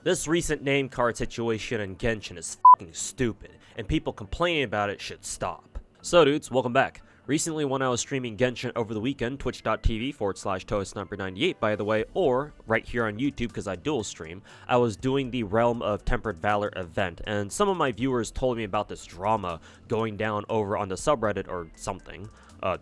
This recent name card situation in Genshin is fucking stupid, and people complaining about it should stop. So dudes, welcome back. Recently when I was streaming Genshin over the weekend, twitch.tv/ToastNumber98 by the way, or right here on YouTube because I dual stream, I was doing the Realm of Tempered Valor event, and some of my viewers told me about this drama going down over on the subreddit or something.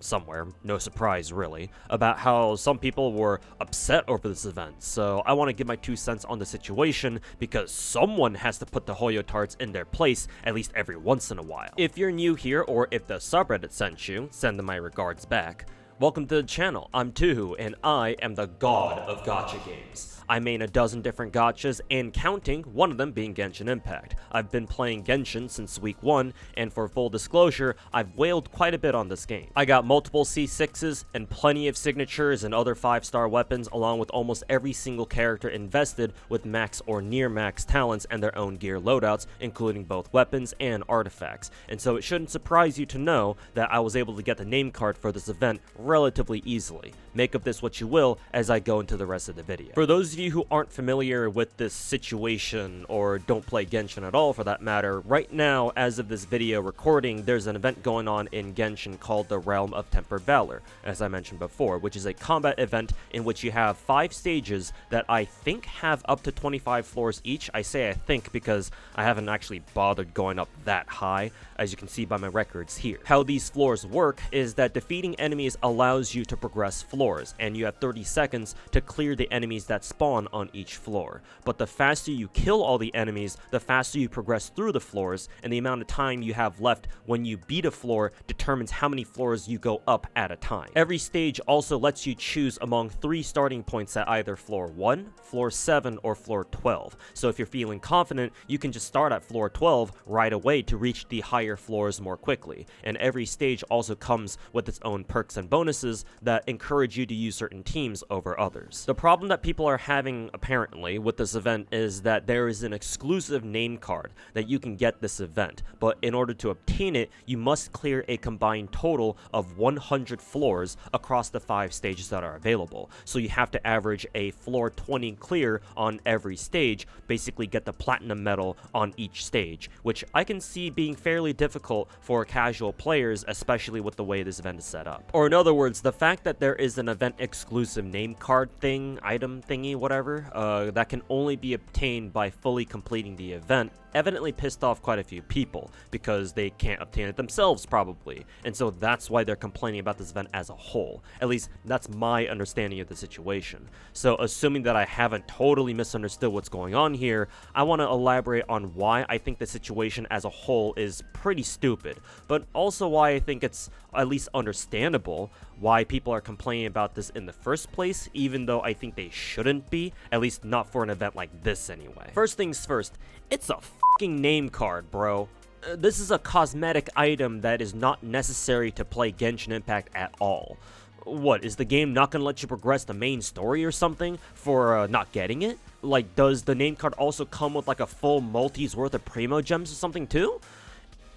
Somewhere, no surprise really, about how some people were upset over this event, so I want to give my 2 cents on the situation because someone has to put the Hoyotards in their place at least every once in a while. If you're new here, or if the subreddit sent you, send them my regards back. Welcome to the channel, I'm Tuhu, and I am the god of gacha games. I main a dozen different gachas, and counting, one of them being Genshin Impact. I've been playing Genshin since week 1, and for full disclosure, I've wailed quite a bit on this game. I got multiple C6s, and plenty of signatures and other 5-star weapons, along with almost every single character invested with max or near max talents and their own gear loadouts, including both weapons and artifacts. And so it shouldn't surprise you to know that I was able to get the name card for this event relatively easily. Make of this what you will as I go into the rest of the video. For those of you who aren't familiar with this situation, or don't play Genshin at all for that matter, right now, as of this video recording, there's an event going on in Genshin called the Realm of Tempered Valor, as I mentioned before, which is a combat event in which you have 5 stages that I think have up to 25 floors each. I say I think because I haven't actually bothered going up that high, as you can see by my records here. How these floors work is that defeating enemies allows you to progress floors, and you have 30 seconds to clear the enemies that spawn on each floor. But the faster you kill all the enemies, the faster you progress through the floors, and the amount of time you have left when you beat a floor determines how many floors you go up at a time. Every stage also lets you choose among 3 starting points at either floor 1, floor 7, or floor 12. So if you're feeling confident, you can just start at floor 12 right away to reach the higher floors more quickly. And every stage also comes with its own perks and bonuses that encourage you to use certain teams over others. The problem that people are having apparently with this event is that there is an exclusive name card that you can get this event, but in order to obtain it, you must clear a combined total of 100 floors across the 5 stages that are available. So you have to average a floor 20 clear on every stage, basically get the platinum medal on each stage, which I can see being fairly difficult for casual players, especially with the way this event is set up. Or in other words, the fact that there is an event exclusive name card thing, item thingy, whatever, that can only be obtained by fully completing the event evidently pissed off quite a few people because they can't obtain it themselves probably, and so that's why they're complaining about this event as a whole. At least that's my understanding of the situation. So assuming that I haven't totally misunderstood what's going on here, I want to elaborate on why I think the situation as a whole is pretty stupid, but also why I think it's at least understandable why people are complaining about this in the first place, even though I think they shouldn't be, at least not for an event like this anyway. First things first, it's a fucking name card, bro. This is a cosmetic item that is not necessary to play Genshin Impact at all. What, is the game not gonna let you progress the main story or something for not getting it? Like, does the name card also come with like a full multi's worth of Primo Gems or something too?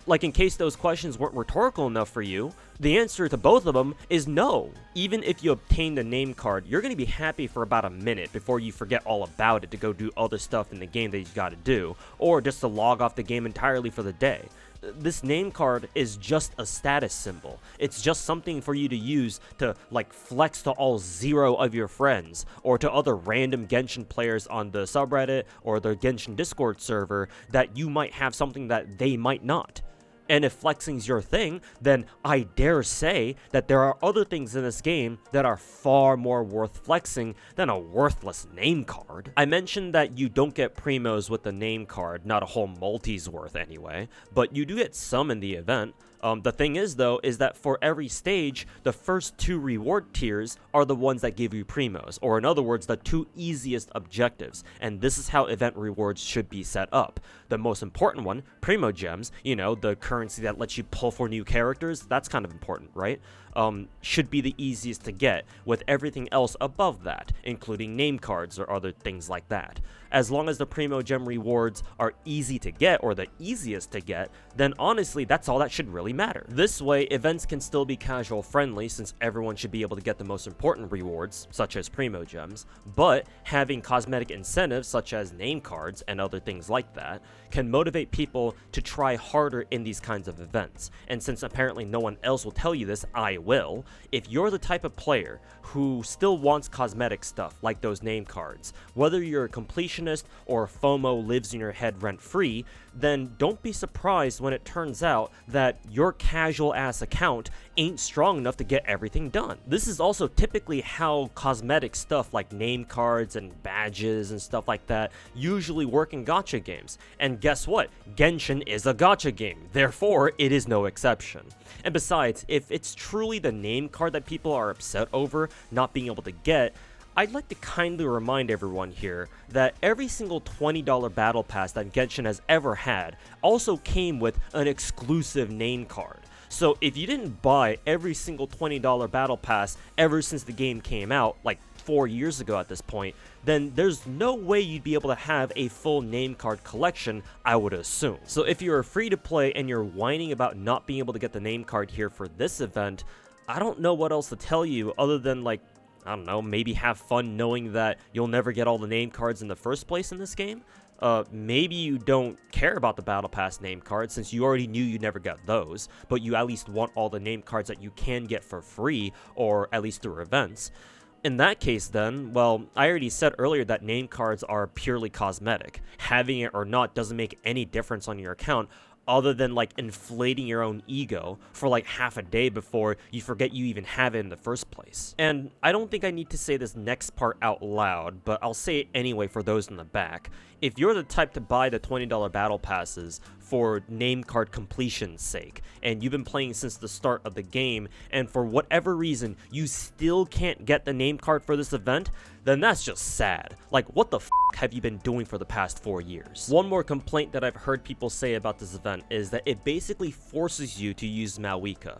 Like, in case those questions weren't rhetorical enough for you, the answer to both of them is no. Even if you obtain the name card, you're going to be happy for about a minute before you forget all about it to go do other stuff in the game that you gotta do, or just to log off the game entirely for the day. This name card is just a status symbol. It's just something for you to use to, like, flex to all 0 of your friends, or to other random Genshin players on the subreddit or the Genshin Discord server that you might have something that they might not. And if flexing's your thing, then I dare say that there are other things in this game that are far more worth flexing than a worthless name card. I mentioned that you don't get primos with the name card, not a whole multi's worth anyway, but you do get some in the event. The thing is, though, is that for every stage, the first 2 reward tiers are the ones that give you primos, or in other words, the 2 easiest objectives, and this is how event rewards should be set up. The most important one, Primo Gems, you know, the currency that lets you pull for new characters, that's kind of important, right? should be the easiest to get, with everything else above that, including name cards or other things like that. As long as the Primo Gem rewards are easy to get, or the easiest to get, then honestly, that's all that should really matter. This way, events can still be casual friendly, since everyone should be able to get the most important rewards, such as Primo Gems, but having cosmetic incentives, such as name cards and other things like that, can motivate people to try harder in these kinds of events. And since apparently no one else will tell you this, I will. If you're the type of player who still wants cosmetic stuff, like those name cards, whether you're a completionist or FOMO lives in your head rent-free, then don't be surprised when it turns out that your casual-ass account ain't strong enough to get everything done. This is also typically how cosmetic stuff like name cards and badges and stuff like that usually work in gacha games. And guess what? Genshin is a gacha game, therefore it is no exception. And besides, if it's truly the name card that people are upset over not being able to get, I'd like to kindly remind everyone here that every single $20 battle pass that Genshin has ever had also came with an exclusive name card. So if you didn't buy every single $20 battle pass ever since the game came out, like 4 years ago at this point, then there's no way you'd be able to have a full name card collection, I would assume. So if you're free to play and you're whining about not being able to get the name card here for this event, I don't know what else to tell you other than, like, I don't know, maybe have fun knowing that you'll never get all the name cards in the first place in this game. Maybe you don't care about the Battle Pass name cards since you already knew you never got those, but you at least want all the name cards that you can get for free, or at least through events. In that case then, well, I already said earlier that name cards are purely cosmetic. Having it or not doesn't make any difference on your account, other than like inflating your own ego for like half a day before you forget you even have it in the first place. And I don't think I need to say this next part out loud, but I'll say it anyway for those in the back. If you're the type to buy the $20 battle passes for name card completion's sake, and you've been playing since the start of the game, and for whatever reason you still can't get the name card for this event, then that's just sad. Like, what the f have you been doing for the past 4 years? One more complaint that I've heard people say about this event is that it basically forces you to use Mawika.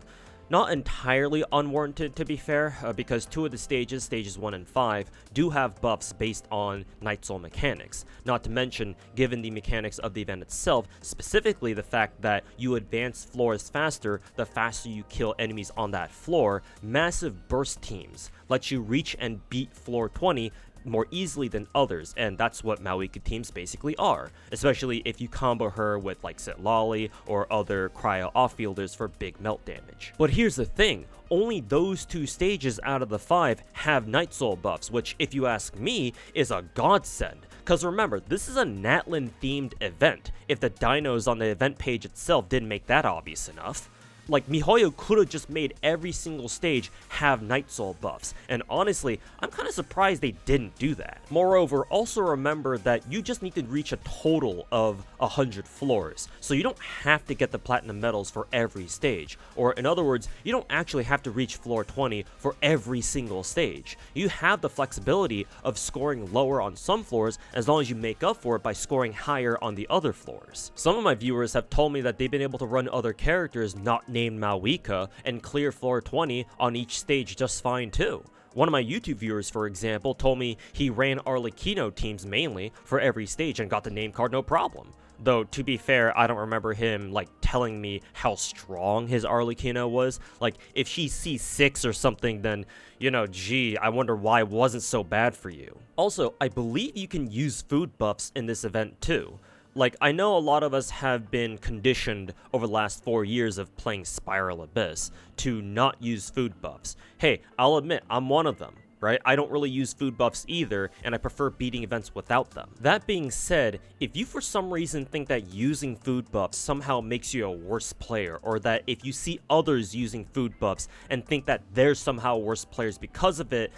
Not entirely unwarranted, to be fair, because 2 of the stages, stages 1 and 5, do have buffs based on Night Soul mechanics. Not to mention, given the mechanics of the event itself, specifically the fact that you advance floors faster the faster you kill enemies on that floor, massive burst teams let you reach and beat floor 20 more easily than others, and that's what Mawika teams basically are, especially if you combo her with like Sitlali or other cryo off-fielders for big melt damage. But here's the thing, only those 2 stages out of the 5 have Night Soul buffs, which if you ask me is a godsend. Because remember, this is a Natlan themed event, if the dinos on the event page itself didn't make that obvious enough. Like, MiHoYo could have just made every single stage have Night Soul buffs, and honestly, I'm kind of surprised they didn't do that. Moreover, also remember that you just need to reach a total of 100 floors, so you don't have to get the platinum medals for every stage, or in other words, you don't actually have to reach floor 20 for every single stage. You have the flexibility of scoring lower on some floors as long as you make up for it by scoring higher on the other floors. Some of my viewers have told me that they've been able to run other characters not named Mawika and clear floor 20 on each stage just fine too. One of my YouTube viewers, for example, told me he ran Arlecchino teams mainly for every stage and got the name card no problem. Though, to be fair, I don't remember him, like, telling me how strong his Arlecchino was. Like, if she's C6 or something, then, you know, gee, I wonder why it wasn't so bad for you. Also, I believe you can use food buffs in this event too. Like, I know a lot of us have been conditioned over the last 4 years of playing Spiral Abyss to not use food buffs. Hey, I'll admit, I'm one of them, right? I don't really use food buffs either, and I prefer beating events without them. That being said, if you for some reason think that using food buffs somehow makes you a worse player, or that if you see others using food buffs and think that they're somehow worse players because of it,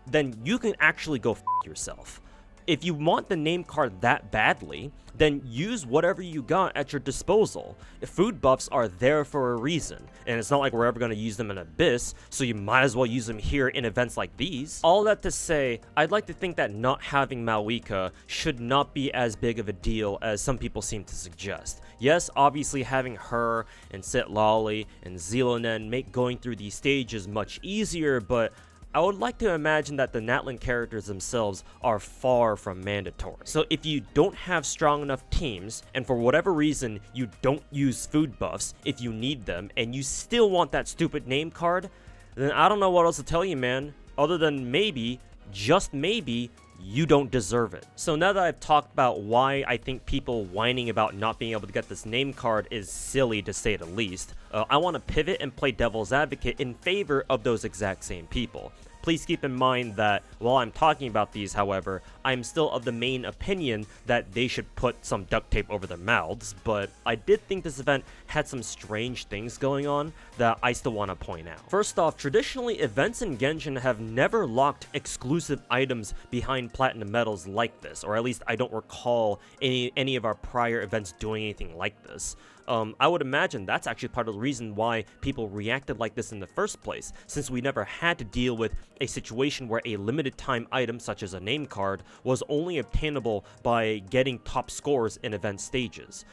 then you can actually go f*** yourself. If you want the name card that badly, then use whatever you got at your disposal. Food buffs are there for a reason, and it's not like we're ever going to use them in Abyss, so you might as well use them here in events like these. All that to say, I'd like to think that not having Malika should not be as big of a deal as some people seem to suggest. Yes, obviously having her and Sitlali and Zilonen make going through these stages much easier, but I would like to imagine that the Natlan characters themselves are far from mandatory. So if you don't have strong enough teams, and for whatever reason you don't use food buffs if you need them, and you still want that stupid name card, then I don't know what else to tell you, man, other than maybe, just maybe, you don't deserve it. So now that I've talked about why I think people whining about not being able to get this name card is silly to say the least, I want to pivot and play devil's advocate in favor of those exact same people. Please keep in mind that while I'm talking about these, however, I'm still of the main opinion that they should put some duct tape over their mouths, but I did think this event had some strange things going on that I still want to point out. First off, traditionally, events in Genshin have never locked exclusive items behind platinum medals like this, or at least I don't recall any of our prior events doing anything like this. I would imagine that's actually part of the reason why people reacted like this in the first place, since we never had to deal with a situation where a limited time item such as a name card was only obtainable by getting top scores in event stages.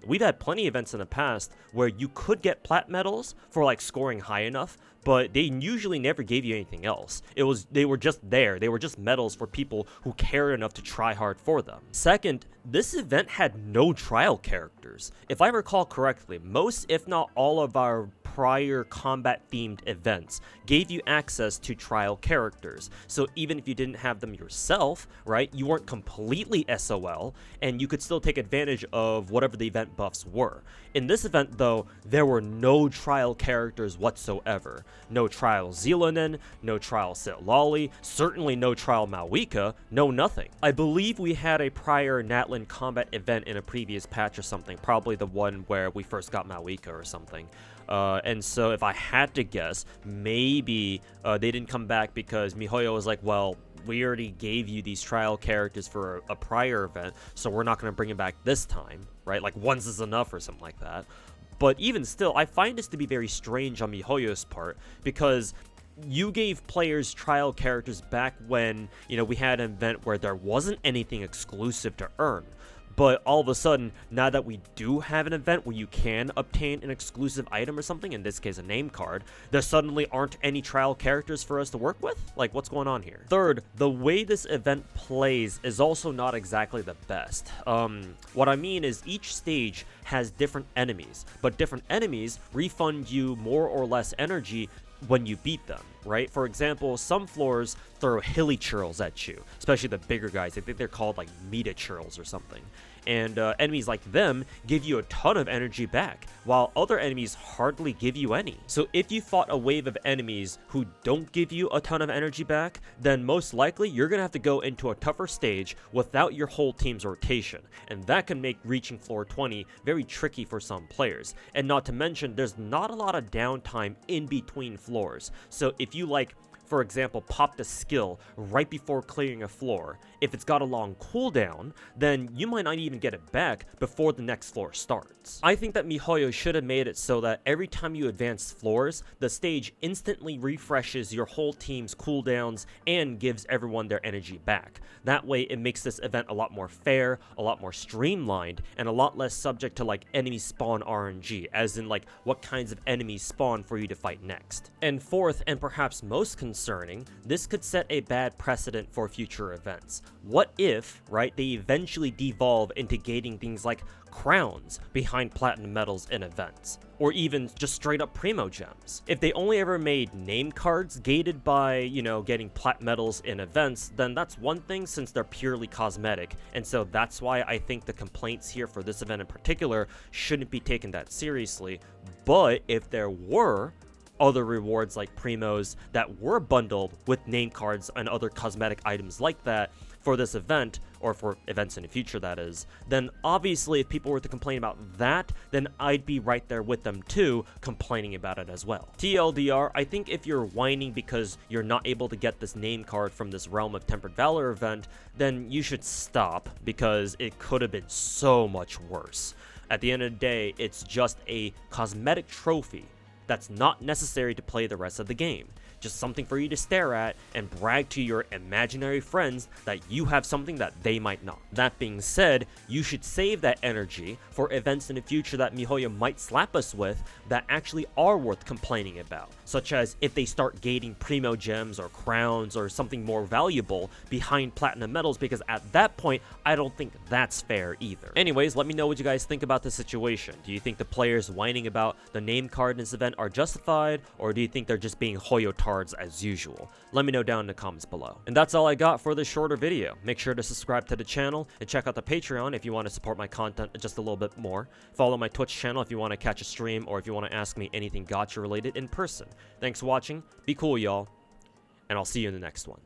We've had plenty of events in the past where you could get plat medals for like scoring high enough, but they usually never gave you anything else. They were just there. They were just medals for people who cared enough to try hard for them. Second, this event had no trial characters. If I recall correctly, most if not all of our prior combat-themed events gave you access to trial characters. So even if you didn't have them yourself, right, you weren't completely SOL, and you could still take advantage of whatever the event buffs were. In this event, though, there were no trial characters whatsoever. No trial Zilonen, no trial Sitlali, certainly no trial Malika, no nothing. I believe we had a prior Natlan combat event in a previous patch or something, probably the one where we first got Malika or something. And so if I had to guess, maybe they didn't come back because MiHoYo was like, well, we already gave you these trial characters for a prior event, so we're not going to bring it back this time, right? Like, once is enough or something like that. But even still, I find this to be very strange on MiHoYo's part, because you gave players trial characters back when, you know, we had an event where there wasn't anything exclusive to earn. But all of a sudden, now that we do have an event where you can obtain an exclusive item or something, in this case a name card, there suddenly aren't any trial characters for us to work with? Like, what's going on here? Third, the way this event plays is also not exactly the best. What I mean is each stage has different enemies, but different enemies refund you more or less energy when you beat them, right? For example, some floors throw hilly churls at you, especially the bigger guys. I think they're called like meta churls or something. And enemies like them give you a ton of energy back, while other enemies hardly give you any. So if you fought a wave of enemies who don't give you a ton of energy back, then most likely you're gonna have to go into a tougher stage without your whole team's rotation, and that can make reaching floor 20 very tricky for some players. And not to mention, there's not a lot of downtime in between floors. So if you, like, for example, popped a skill right before clearing a floor, if it's got a long cooldown, then you might not even get it back before the next floor starts. I think that MiHoYo should have made it so that every time you advance floors, the stage instantly refreshes your whole team's cooldowns and gives everyone their energy back. That way, it makes this event a lot more fair, a lot more streamlined, and a lot less subject to, like, enemy spawn RNG, as in, like, what kinds of enemies spawn for you to fight next. And fourth, and perhaps most concerning, this could set a bad precedent for future events. What if, right, they eventually devolve into gating things like crowns behind platinum medals in events, or even just straight up primo gems? If they only ever made name cards gated by, you know, getting plat medals in events, then that's one thing, since they're purely cosmetic, and so that's why I think the complaints here for this event in particular shouldn't be taken that seriously. But if there were other rewards like primos that were bundled with name cards and other cosmetic items like that, for this event, or for events in the future that is, then obviously if people were to complain about that, then I'd be right there with them too, complaining about it as well. TLDR, I think if you're whining because you're not able to get this name card from this Realm of Tempered Valor event, then you should stop, because it could have been so much worse. At the end of the day, it's just a cosmetic trophy that's not necessary to play the rest of the game. Just something for you to stare at and brag to your imaginary friends that you have something that they might not. That being said, you should save that energy for events in the future that MiHoYo might slap us with that actually are worth complaining about, such as if they start gating primo gems or crowns or something more valuable behind platinum medals, because at that point, I don't think that's fair either. Anyways, let me know what you guys think about this situation. Do you think the players whining about the name card in this event are justified, or do you think they're just being Hoyotards as usual? Let me know down in the comments below. And that's all I got for this shorter video. Make sure to subscribe to the channel and check out the Patreon if you want to support my content just a little bit more. Follow my Twitch channel if you want to catch a stream or if you want to ask me anything gacha related in person. Thanks for watching, be cool y'all, and I'll see you in the next one.